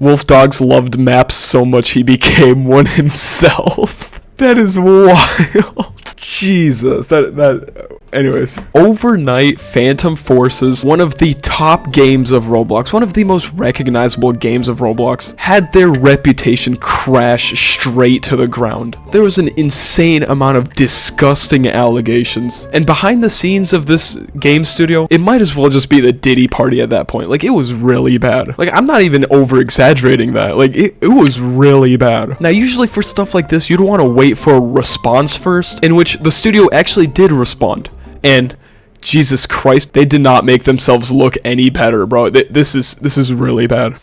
Wolf Dogs loved maps so much he became one himself. That is wild. Jesus, anyways. Overnight Phantom Forces, one of the top games of Roblox, one of the most recognizable games of Roblox, had their reputation crash straight to the ground. There was an insane amount of disgusting allegations, and behind the scenes of this game studio, it might as well just be the Diddy party at that point. Like, it was really bad. Like, I'm not even over exaggerating that. Like, it was really bad. Now, usually for stuff like this, you'd want to wait for a response first, in which the studio actually did respond. And Jesus Christ, they did not make themselves look any better, bro. This is really bad.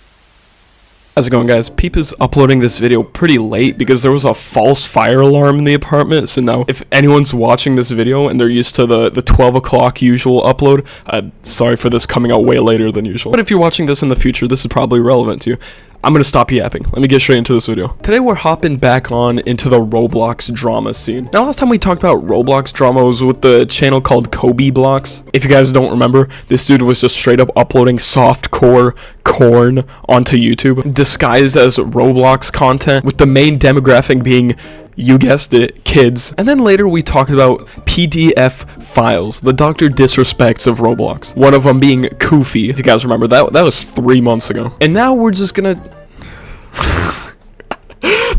How's it going, guys? Peep is uploading this video pretty late because there was a false fire alarm in the apartment. So now, if anyone's watching this video and they're used to the 12 o'clock usual upload, sorry for this coming out way later than usual. But if you're watching this in the future, this is probably relevant to you. I'm gonna stop yapping. Let me get straight into this video. Today we're hopping back on into the Roblox drama scene. Now, last time we talked about Roblox drama was with the channel called Kobe Blocks. If you guys don't remember, this dude was just straight up uploading softcore corn onto YouTube, disguised as Roblox content, with the main demographic being, you guessed it, kids. And then later we talked about PDF files, the Dr. Disrespects of Roblox. One of them being Koofy, if you guys remember. That was 3 months ago. And now we're just gonna...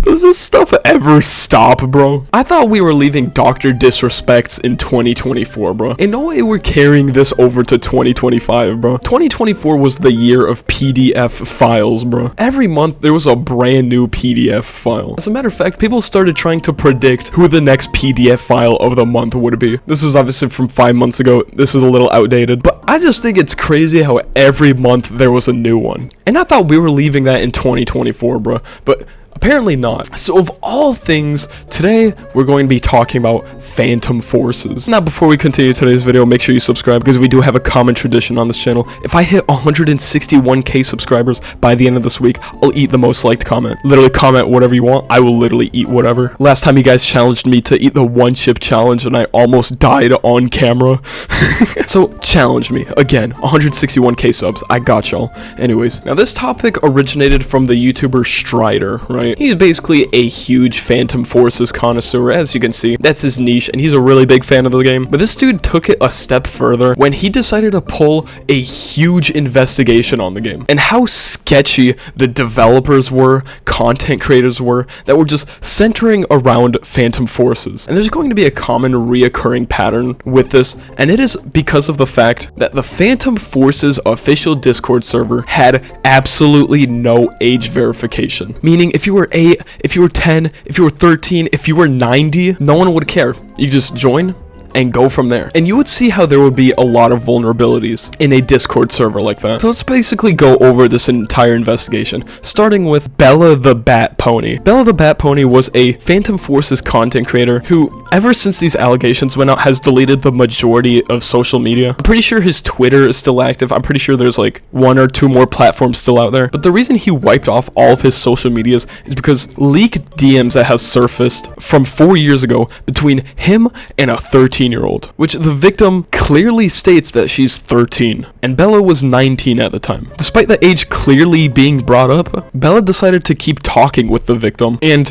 Does this stuff ever stop, bro? I thought we were leaving Dr. Disrespects in 2024, bro. In no way we're carrying this over to 2025, bro. 2024 was the year of PDF files, bro. Every month there was a brand new PDF file. As a matter of fact, people started trying to predict who the next PDF file of the month would be. This was obviously from 5 months ago. This is a little outdated, but I just think it's crazy how every month there was a new one. And I thought we were leaving that in 2024, bro. But apparently not. So of all things, today we're going to be talking about Phantom Forces. Now, before we continue today's video, make sure you subscribe because we do have a common tradition on this channel. If I hit 161k subscribers by the end of this week, I'll eat the most liked comment. Literally comment whatever you want. I will literally eat whatever. Last time you guys challenged me to eat the one chip challenge and I almost died on camera. So challenge me again. 161k subs. I got y'all. Anyways, now this topic originated from the YouTuber Strider, right? He's basically a huge Phantom Forces connoisseur, as you can see. That's his niche, and he's a really big fan of the game. But this dude took it a step further when he decided to pull a huge investigation on the game and how sketchy the developers were, content creators were, that were just centering around Phantom Forces. And there's going to be a common reoccurring pattern with this, and it is because of the fact that the Phantom Forces official Discord server had absolutely no age verification. Meaning, if you were 8, if you were 10, if you were 13, if you were 90, no one would care. You just join and go from there. And you would see how there would be a lot of vulnerabilities in a Discord server like that. So let's basically go over this entire investigation, starting with Bella the Bat Pony. Bella the Bat Pony was a Phantom Forces content creator who, ever since these allegations went out, has deleted the majority of social media. I'm pretty sure his Twitter is still active. I'm pretty sure there's like 1 or 2 more platforms still out there. But the reason he wiped off all of his social medias is because leaked DMs that has surfaced from 4 years ago between him and a 13-year-old, which the victim clearly states that she's 13, and Bella was 19 at the time. Despite the age clearly being brought up, Bella decided to keep talking with the victim, and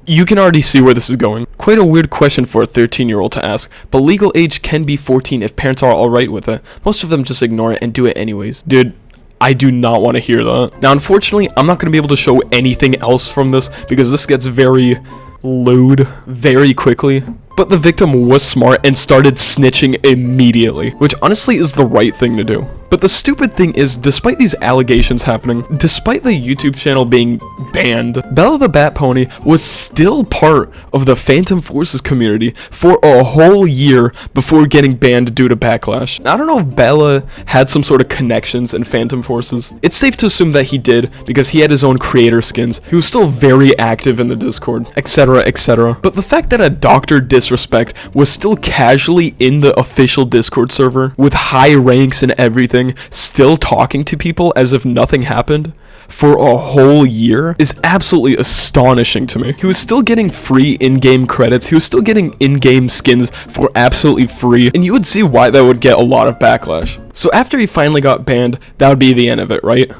you can already see where this is going. Quite a weird question for a 13-year-old to ask, but legal age can be 14 if parents are alright with it. Most of them just ignore it and do it anyways. Dude, I do not want to hear that. Now, unfortunately, I'm not going to be able to show anything else from this because this gets very lewd very quickly. But the victim was smart and started snitching immediately, which honestly is the right thing to do. But the stupid thing is, despite these allegations happening, despite the YouTube channel being banned, Bella the Bat Pony was still part of the Phantom Forces community for a whole year before getting banned due to backlash. Now, I don't know if Bella had some sort of connections in Phantom Forces. It's safe to assume that he did, because he had his own creator skins. He was still very active in the Discord, etc, etc. But the fact that a Dr. Disrespect was still casually in the official Discord server with high ranks and everything, still talking to people as if nothing happened for a whole year is absolutely astonishing to me. He was still getting free in-game credits. He was still getting in-game skins for absolutely free, and you would see why that would get a lot of backlash. So after he finally got banned, that would be the end of it, right?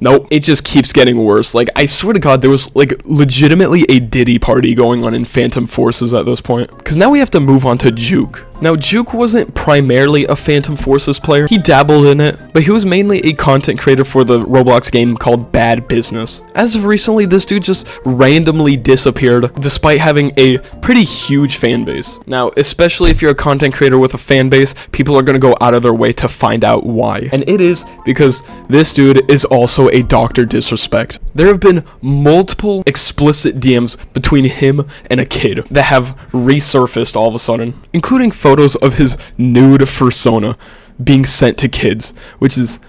Nope, it just keeps getting worse. Like, I swear to God, there was, like, legitimately a Diddy party going on in Phantom Forces at this point. Because now we have to move on to Juke. Now, Juke wasn't primarily a Phantom Forces player. He dabbled in it, but he was mainly a content creator for the Roblox game called Bad Business. As of recently, this dude just randomly disappeared, despite having a pretty huge fan base. Now, especially if you're a content creator with a fan base, people are going to go out of their way to find out why. And it is because this dude is also a Dr. Disrespect. There have been multiple explicit DMs between him and a kid that have resurfaced all of a sudden, including photos of his nude persona being sent to kids, which is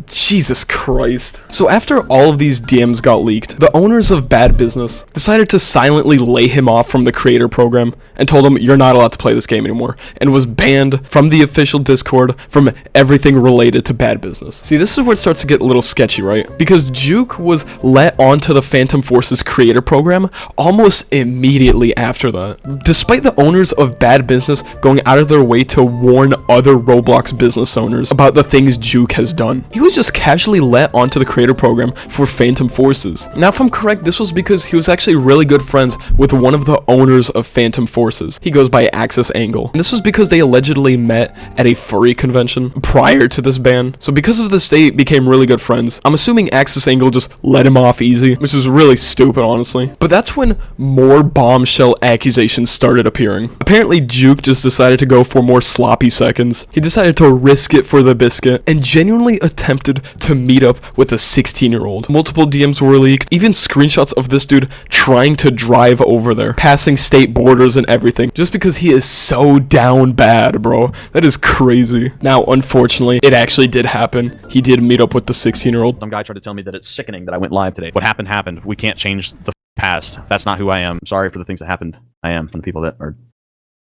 Jesus Christ. So after all of these DMs got leaked, the owners of Bad Business decided to silently lay him off from the creator program and told him you're not allowed to play this game anymore, and was banned from the official Discord from everything related to Bad Business. See, this is where it starts to get a little sketchy, right? Because Juke was let onto the Phantom Forces creator program almost immediately after that, despite the owners of Bad Business going out of their way to warn other Roblox business owners about the things Juke has done. He was just casually let onto the creator program for Phantom Forces. Now, if I'm correct, this was because he was actually really good friends with one of the owners of Phantom Forces. He goes by Axis Angle. And this was because they allegedly met at a furry convention prior to this ban. So because of this, they became really good friends. I'm assuming Axis Angle just let him off easy, which is really stupid, honestly. But that's when more bombshell accusations started appearing. Apparently, Juke just decided to go for more sloppy seconds. He decided to risk it for the biscuit and genuinely attempted to meet up with a 16-year-old. Multiple DMs were leaked, even screenshots of this dude trying to drive over there, passing state borders and everything, just because he is so down bad, bro. That is crazy. Now, unfortunately, it actually did happen. He did meet up with the 16-year-old. Some guy tried to tell me that it's sickening that I went live today. What happened happened. We can't change the past. That's not who I am. Sorry for the things that happened. I am, and the people that are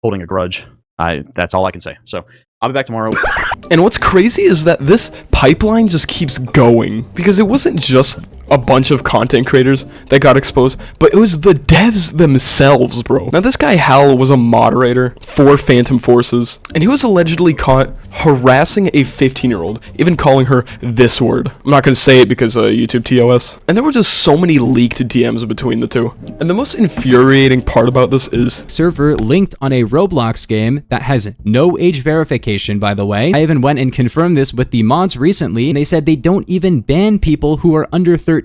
holding a grudge. That's all I can say. So I'll be back tomorrow. And what's crazy is that this pipeline just keeps going, because it wasn't just a bunch of content creators that got exposed, but it was the devs themselves, bro. Now, this guy Hal was a moderator for Phantom Forces, and he was allegedly caught harassing a 15-year-old, even calling her this word. I'm not gonna say it because YouTube TOS. And there were just so many leaked DMs between the two. And the most infuriating part about this is server linked on a Roblox game that has no age verification, by the way. I even went and confirmed this with the mods recently, and they said they don't even ban people who are under 13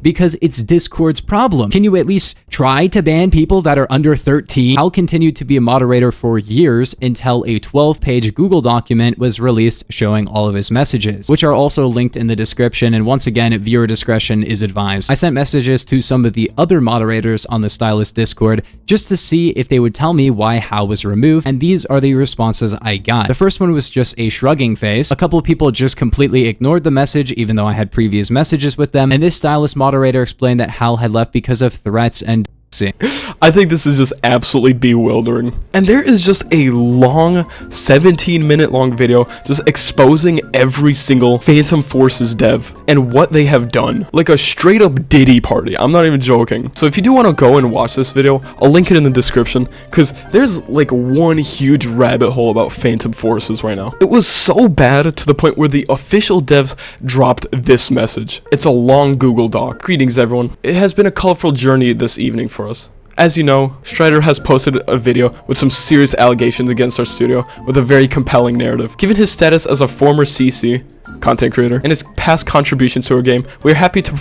because it's Discord's problem. Can you at least try to ban people that are under 13? I'll continue to be a moderator for years until a 12-page Google document was released showing all of his messages, which are also linked in the description, and once again, viewer discretion is advised. I sent messages to some of the other moderators on the Stylist Discord just to see if they would tell me why Hal was removed, and these are the responses I got. The first one was just a shrugging face. A couple of people just completely ignored the message, even though I had previous messages with them, and this Stylist moderator explained that Hal had left because of threats and see. I think this is just absolutely bewildering. And there is just a long 17-minute long video just exposing every single Phantom Forces dev and what they have done. Like a straight up Diddy party. I'm not even joking. So if you do want to go and watch this video, I'll link it in the description, because there's like one huge rabbit hole about Phantom Forces right now. It was so bad to the point where the official devs dropped this message. It's a long Google Doc. Greetings, everyone. It has been a colorful journey this evening for us. As you know, Strider has posted a video with some serious allegations against our studio with a very compelling narrative. Given his status as a former CC content creator and his past contributions to our game, we are happy to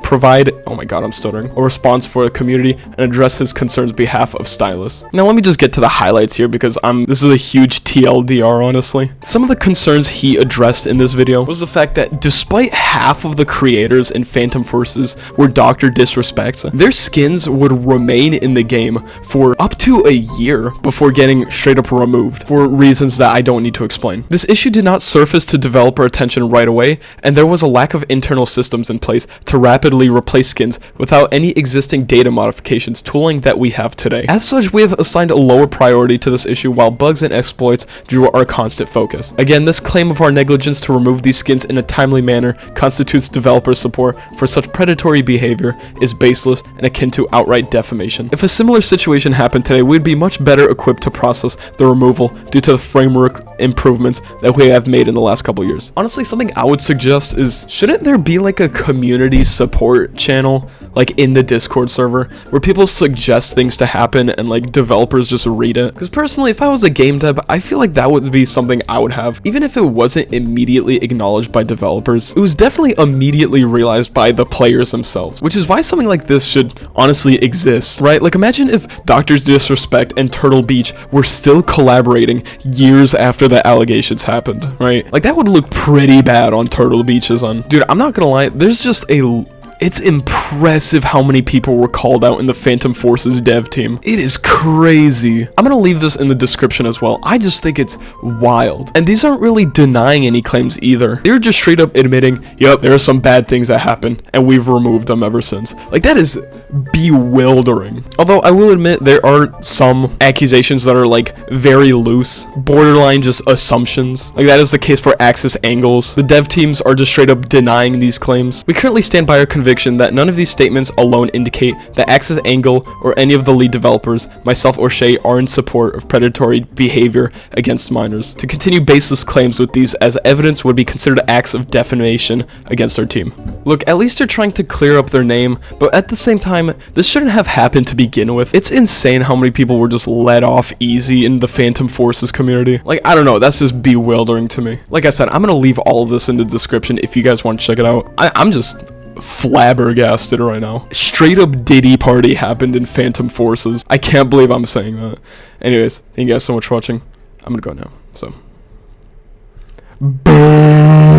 provide, oh my god, I'm stuttering, a response for the community and address his concerns on behalf of stylists. Now let me just get to the highlights here, because this is a huge TLDR, honestly. Some of the concerns he addressed in this video was the fact that despite half of the creators in Phantom Forces were Dr. Disrespects, their skins would remain in the game for up to a year before getting straight up removed for reasons that I don't need to explain. This issue did not surface to developer attention right away, and there was a lack of internal systems in place to rapidly replace skins without any existing data modifications tooling that we have today. As such, we have assigned a lower priority to this issue while bugs and exploits drew our constant focus. Again, this claim of our negligence to remove these skins in a timely manner constitutes developer support for such predatory behavior is baseless and akin to outright defamation. If a similar situation happened today, we'd be much better equipped to process the removal due to the framework improvements that we have made in the last couple years. Honestly, honestly, something I would suggest is, shouldn't there be like a community support channel, like in the Discord server, where people suggest things to happen and like developers just read it? Because personally, if I was a game dev, I feel like that would be something I would have. Even if it wasn't immediately acknowledged by developers, it was definitely immediately realized by the players themselves, which is why something like this should honestly exist, right? Like, imagine if Doctor's Disrespect and Turtle Beach were still collaborating years after the allegations happened, right? Like, that would look pretty bad on Turtle Beach's on. Dude, I'm not gonna lie, there's just it's impressive how many people were called out in the Phantom Forces dev team. It is crazy. I'm gonna leave this in the description as well. I just think it's wild. And these aren't really denying any claims either. They're just straight up admitting, yep, there are some bad things that happen, and we've removed them ever since. Like, that is bewildering. Although I will admit there are some accusations that are like very loose, borderline just assumptions. Like, that is the case for Axis Angles. The dev teams are just straight up denying these claims. We currently stand by our conviction that none of these statements alone indicate that Axis Angle or any of the lead developers, myself or Shay, are in support of predatory behavior against minors. To continue baseless claims with these as evidence would be considered acts of defamation against our team. Look, at least they're trying to clear up their name, but at the same time, this shouldn't have happened to begin with. It's insane how many people were just let off easy in the Phantom Forces community. Like, I don't know, that's just bewildering to me. Like I said, I'm gonna leave all of this in the description if you guys want to check it out. I'm just flabbergasted right now. Straight up Diddy party happened in Phantom Forces. I can't believe I'm saying that. Anyways, thank you guys so much for watching. I'm gonna go now, so.